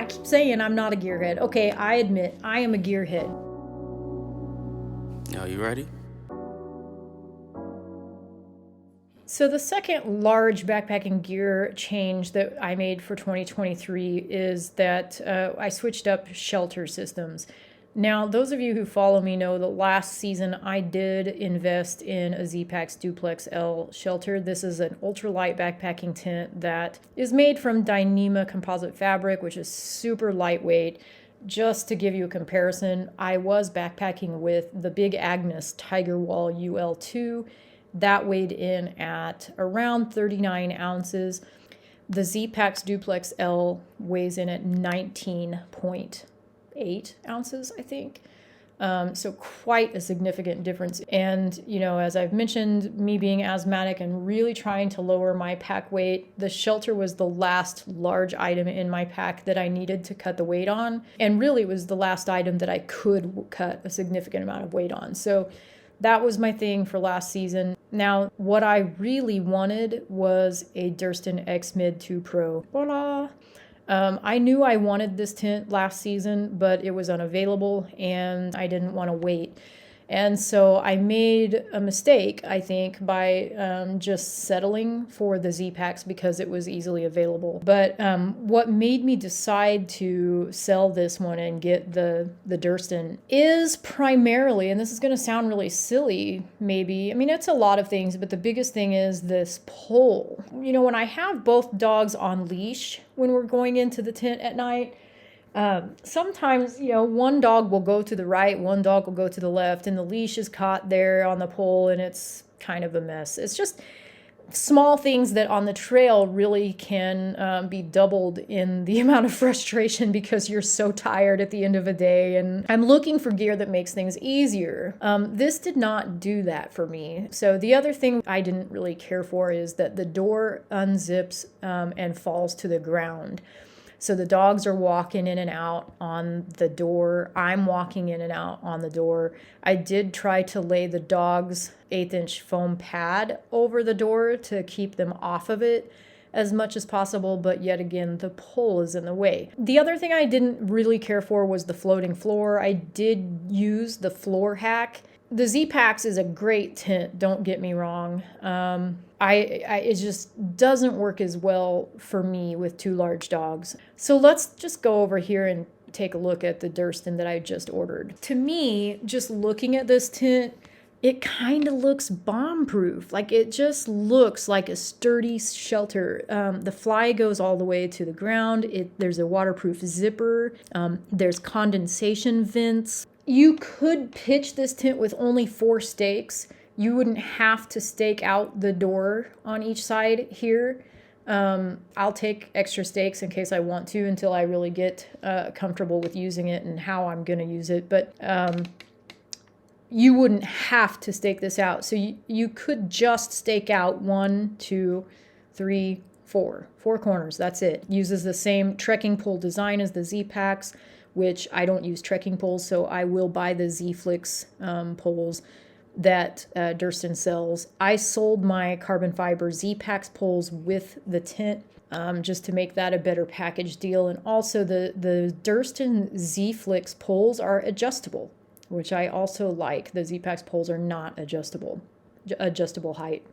I keep saying I'm not a gearhead. Okay, I admit I am a gearhead. Are you ready? So the second large backpacking gear change that I made for 2023 is that I switched up shelter systems. Now, those of you who follow me know that last season I did invest in a Zpacks DupleXL shelter. This is an ultralight backpacking tent that is made from Dyneema composite fabric, which is super lightweight. Just to give you a comparison, I was backpacking with the Big Agnes Tiger Wall UL2. That weighed in at around 39 ounces. The Zpacks DupleXL weighs in at 19.8 ounces, I think. So quite a significant difference. And, you know, as I've mentioned, me being asthmatic and really trying to lower my pack weight, the shelter was the last large item in my pack that I needed to cut the weight on. And really it was the last item that I could cut a significant amount of weight on. So that was my thing for last season. Now, what I really wanted was a Durston X Mid 2 Pro. Voila! I knew I wanted this tent last season, but it was unavailable and I didn't want to wait. And so I made a mistake, I think, by just settling for the Zpacks because it was easily available. But what made me decide to sell this one and get the Durston is primarily, and this is going to sound really silly, maybe. I mean, it's a lot of things, but the biggest thing is this pole. You know, when I have both dogs on leash when we're going into the tent at night, sometimes, you know, one dog will go to the right, one dog will go to the left, and the leash is caught there on the pole, and it's kind of a mess. It's just small things that on the trail really can be doubled in the amount of frustration because you're so tired at the end of a day. And I'm looking for gear that makes things easier. This did not do that for me. So the other thing I didn't really care for is that the door unzips and falls to the ground. So the dogs are walking in and out on the door. I'm walking in and out on the door. I did try to lay the dog's 1/8-inch foam pad over the door to keep them off of it as much as possible, but yet again, the pole is in the way. The other thing I didn't really care for was the floating floor. I did use the floor hack. The Zpacks is a great tent, don't get me wrong. It just doesn't work as well for me with 2 large dogs. So let's just go over here and take a look at the Durston that I just ordered. To me, just looking at this tent, it kind of looks bomb-proof. Like, it just looks like a sturdy shelter. The fly goes all the way to the ground. There's a waterproof zipper. There's condensation vents. You could pitch this tent with only 4 stakes. You wouldn't have to stake out the door on each side here. I'll take extra stakes in case I want to until I really get comfortable with using it and how I'm going to use it. But you wouldn't have to stake this out. So you could just stake out 1, 2, 3, 4. 4 corners. That's it. Uses the same trekking pole design as the Zpacks, which I don't use trekking poles, so I will buy the Z-Flix poles that Durston sells. I sold my carbon fiber Zpacks poles with the tent just to make that a better package deal. And also the Durston Z-Flix poles are adjustable, which I also like. The Zpacks poles are not adjustable height.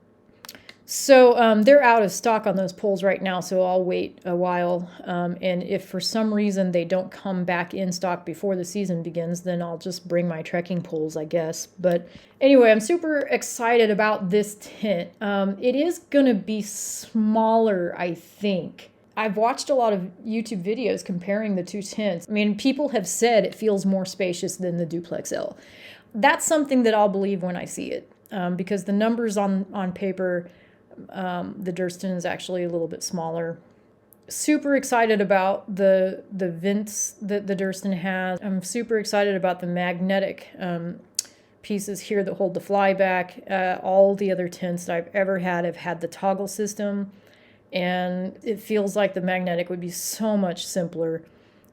So they're out of stock on those poles right now, so I'll wait a while. And if for some reason they don't come back in stock before the season begins, then I'll just bring my trekking poles, I guess. But anyway, I'm super excited about this tent. It is going to be smaller, I think. I've watched a lot of YouTube videos comparing the 2 tents. I mean, people have said it feels more spacious than the DupleXL. That's something that I'll believe when I see it, because the numbers on paper, the Durston is actually a little bit smaller. Super excited about the vents that the Durston has. I'm super excited about the magnetic pieces here that hold the fly back. All the other tents that I've ever had have had the toggle system, and it feels like the magnetic would be so much simpler.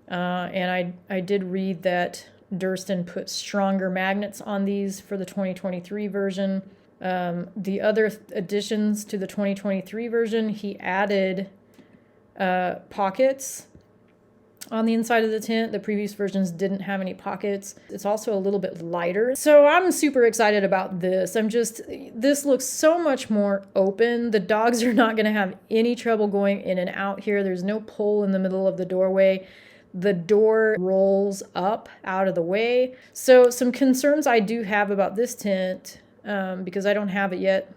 And I did read that Durston put stronger magnets on these for the 2023 version. The other additions to the 2023 version, he added pockets on the inside of the tent. The previous versions didn't have any pockets. It's also a little bit lighter. So I'm super excited about this. This looks so much more open. The dogs are not gonna have any trouble going in and out here. There's no pole in the middle of the doorway. The door rolls up out of the way. So some concerns I do have about this tent, because I don't have it yet,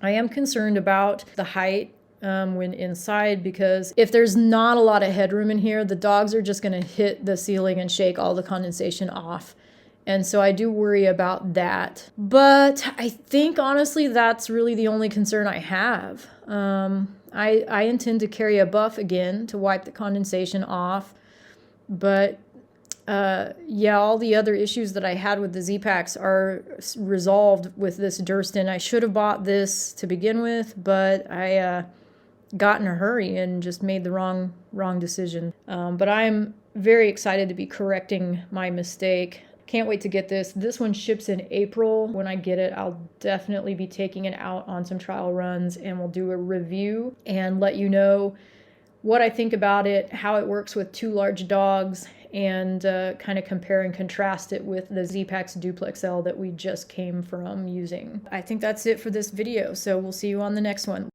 I am concerned about the height when inside, because if there's not a lot of headroom in here, the dogs are just going to hit the ceiling and shake all the condensation off. And so I do worry about that. But I think honestly that's really the only concern I have. I intend to carry a buff again to wipe the condensation off. But yeah, all the other issues that I had with the Zpacks are resolved with this Durston. I should have bought this to begin with, but I got in a hurry and just made the wrong decision. But I'm very excited to be correcting my mistake. Can't wait to get this. This one ships in April. When I get it, I'll definitely be taking it out on some trial runs, and we'll do a review and let you know what I think about it, how it works with 2 large dogs, and kind of compare and contrast it with the Zpacks DupleXL that we just came from using. I think that's it for this video, so we'll see you on the next one.